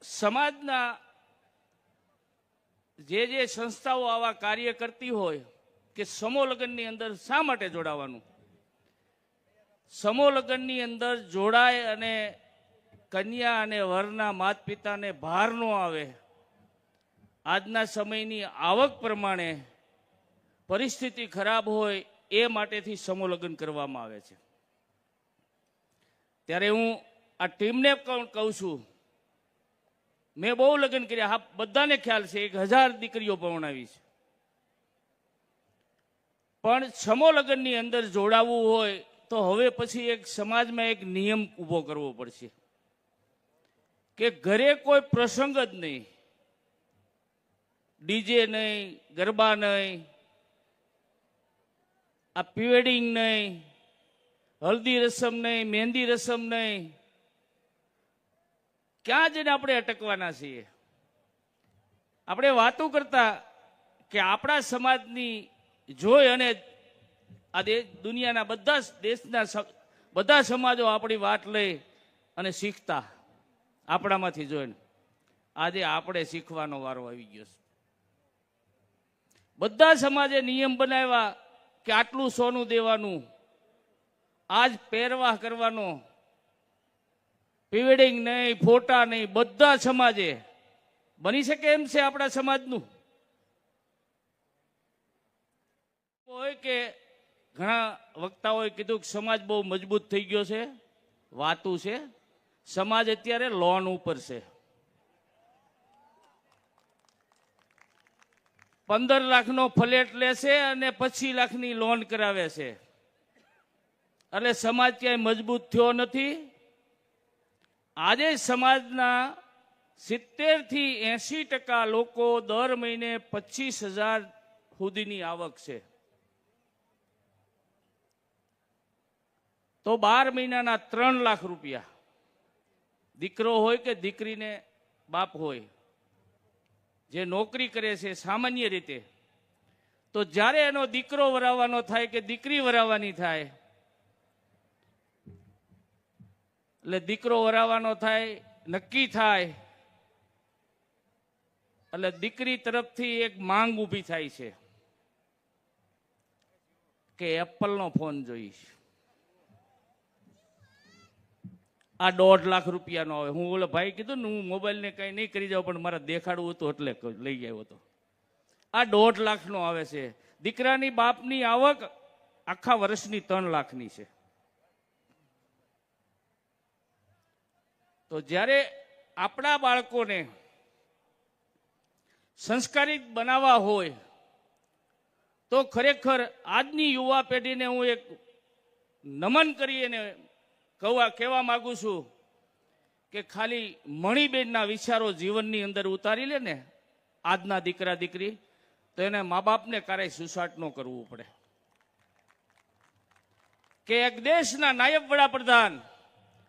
સમાજના જે સંસ્થાઓ આવા કાર્ય કરતી હોય કે સમૂહ લગ્નની અંદર શા માટે જોડાવાનું? સમૂહ લગ્નની અંદર જોડાય અને કન્યા અને વરના માત પિતાને ભાર ન આવે, આજના સમયની આવક પ્રમાણે પરિસ્થિતિ ખરાબ હોય એ માટેથી સમૂહ લગ્ન કરવામાં આવે છે। ત્યારે હું આ ટીમને પણ કહું છું, મેં બહુ લગ્ન કર્યા, હા બધાને ખ્યાલ છે, 1000 દીકરીઓ પરણાવી છે, પણ સમૂહ લગ્નની અંદર જોડાવવું હોય તો હવે પછી એક સમાજમાં એક નિયમ ઊભો કરવો પડશે કે ઘરે કોઈ પ્રસંગ જ નહીં, ડીજે નહીં, ગરબા નહીં, આ પ્રી-વેડિંગ નહીં, હલ્દી રસમ નહીં, મહેંદી રસમ નહીં, ક્યાં જઈને આપણે અટકવાના છીએ? આપણે વાતો કરતા કે આપણા સમાજની જોઈ અને આ દુનિયાના બધા દેશના બધા સમાજો આપણી વાત લઈ અને શીખતા, આપણામાંથી જોઈને આજે આપણે શીખવાનો વારો આવી ગયો છે। બધા સમાજે નિયમ બનાવ્યા કે આટલું સોનું દેવાનું, આજ પહેરવાહ કરવાનો, પ્રી-વેડિંગ નહીં, ફોટા નહીં, બધા સમાજે બની શકે એમ છે આપણા સમાજનું? હોય કે ઘણા વક્તાઓએ કીધું કે સમાજ બહુ મજબૂત થઈ ગયો છે, વાતું છે, સમાજ અત્યારે લોન ઉપર છે। 15 લાખનો ફ્લેટ લેશે અને 25 લાખની લોન કરાવે છે, એટલે સમાજ ક્યાંય મજબૂત થયો નથી। આજે સમાજના 70 થી 80% લોકો દર મહિને 25,000 સુધીની આવક છે, તો 12 મહિનાના 3 લાખ રૂપિયા, દીકરો હોય કે દીકરીને બાપ હોય જે નોકરી કરે છે સામાન્ય રીતે, તો જ્યારે એનો દીકરો વરાવવાનો થાય કે દીકરી વરાવવાની થાય, એટલે દીકરો વરાવવાનો થાય, નક્કી થાય, એટલે દીકરી તરફથી એક માંગ ઊભી થાય છે કે એપલનો ફોન જોઈશ। આ 1.5 લાખ રૂપિયાનો આવે। હું ઓલા ભાઈ કીધું ને હું મોબાઈલને કંઈ નહીં કરી જાઉં, પણ મારે દેખાડવું હતું એટલે લઈ આવ્યો હતો। આ 1.5 લાખનો આવે છે। દીકરાની બાપની આવક આખા વર્ષની 3 લાખની છે। તો જ્યારે આપણા બાળકોને સંસ્કારિત બનાવવા હોય તો ખરેખર આજની યુવા પેઢીને હું એક નમન કરીને કહેવા માંગુ છું કે ખાલી મણિબેનના વિચારો જીવનની અંદર ઉતારી લે ને આજના દીકરા દીકરી, તો એને મા બાપને ક્યારેય સુસાટ ન કરવું પડે। કે એક દેશના નાયબ વડાપ્રધાન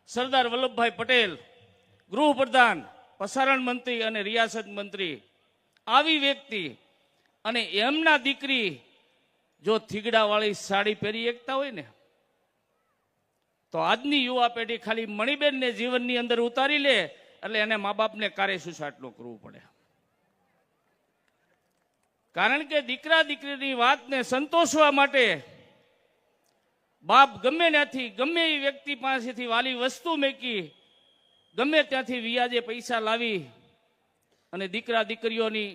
સરદાર વલ્લભભાઈ પટેલ, ગૃહપ્રધાન, પ્રસારણ મંત્રી અને રિયાસત મંત્રી, આવી વ્યક્તિ અને એમના દીકરી જો થીગડાવાળી સાડી પહેરી એકતા હોય ને, તો આજની યુવા પેઢી ખાલી મણિબેનને જીવનની અંદર ઉતારી લે એટલે એને મા બાપને કાર્ય સુસાટ ન કરવું પડે। કારણ કે દીકરા દીકરીની વાતને સંતોષવા માટે બાપ ગમે ત્યાંથી, ગમે એ વ્યક્તિ પાસેથી વાલી વસ્તુ મેકી, ગમે ત્યાંથી વ્યાજે પૈસા લાવી અને દીકરા દીકરીઓની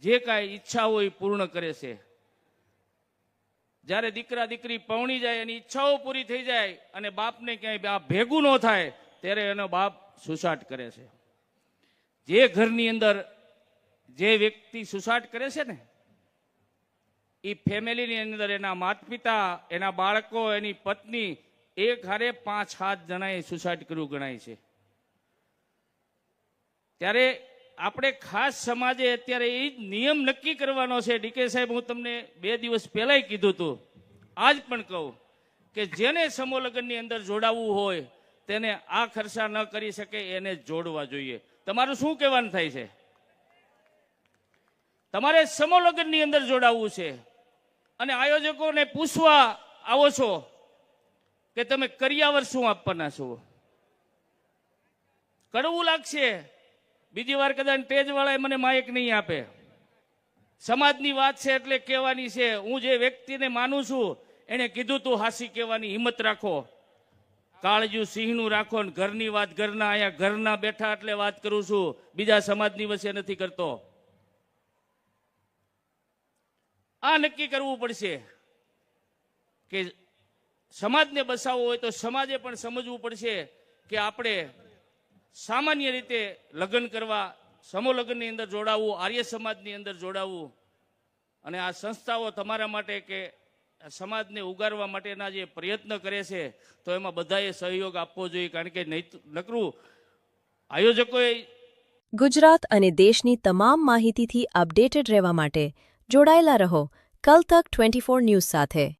જે કાંઈ ઈચ્છા હોય પૂર્ણ કરે છે। જ્યારે દીકરા દીકરી પૌણી જાય, એની ઈચ્છાઓ પૂરી થઈ જાય અને બાપને ક્યાંય ભેગું ન થાય, ત્યારે એનો બાપ સુસાટ કરે છે। જે ઘરની અંદર જે વ્યક્તિ સુસાટ કરે છે ને, એ ફેમિલીની અંદર એના માતા પિતા, એના બાળકો, એની પત્ની, એક હારે 5-7 જણાએ સુસાઇડ કર્યું ગણાય છે। ત્યારે આપણે ખાસ સમાજે અત્યારે એ જ નિયમ નક્કી કરવાનો છે। ડીકે સાહેબ, હું તમને 2 દિવસ પહેલાંય કીધું હતું, આજ પણ કહું કે જેને સમૂહ લગ્નની અંદર જોડાવવું હોય તેને આ ખર્ચા ન કરી શકે એને જોડવા જોઈએ। તમારું શું કહેવાનું થાય છે? તમારે સમૂહ લગ્નની અંદર જોડાવવું છે અને આયોજકોને પૂછવા આવો છો કે તમે કરિયાવર શું આપવાના છો? કડવું લાગશે, બીજી વાર કદાચ ટેજવાળાએ મને માઇક નહીં આપે. સમાજની વાત છે એટલે કહેવાની છે. હું જે વ્યક્તિને માનું છું એણે કીધું તું હાસી કહેવાની હિંમત રાખો, કાળજું સિંહનું રાખો ને ઘરની વાત ઘરના. અહીંયા ઘરના બેઠા એટલે વાત કરું છું, બીજા સમાજની વચ્ચે નથી કરતો. આ નક્કી કરવું પડશે કે સમાજને બસાવવો હોય તો સમાજે પણ સમજવું પડશે કે આપણે સામાન્ય રીતે લગ્ન કરવા, સમૂહ લગ્નની અંદર જોડાવવું, આર્ય સમાજની અંદર જોડાવવું. અને આ સંસ્થાઓ તમારા માટે કે સમાજને ઉગારવા માટેના જે પ્રયત્ન કરે છે તો એમાં બધાએ સહયોગ આપવો જોઈએ, કારણ કે નકરું આયોજકોએ. ગુજરાત અને દેશની તમામ માહિતીથી અપડેટેડ રહેવા માટે જોડાયેલા રહો કલ તક 24 ન્યૂઝ સાથે.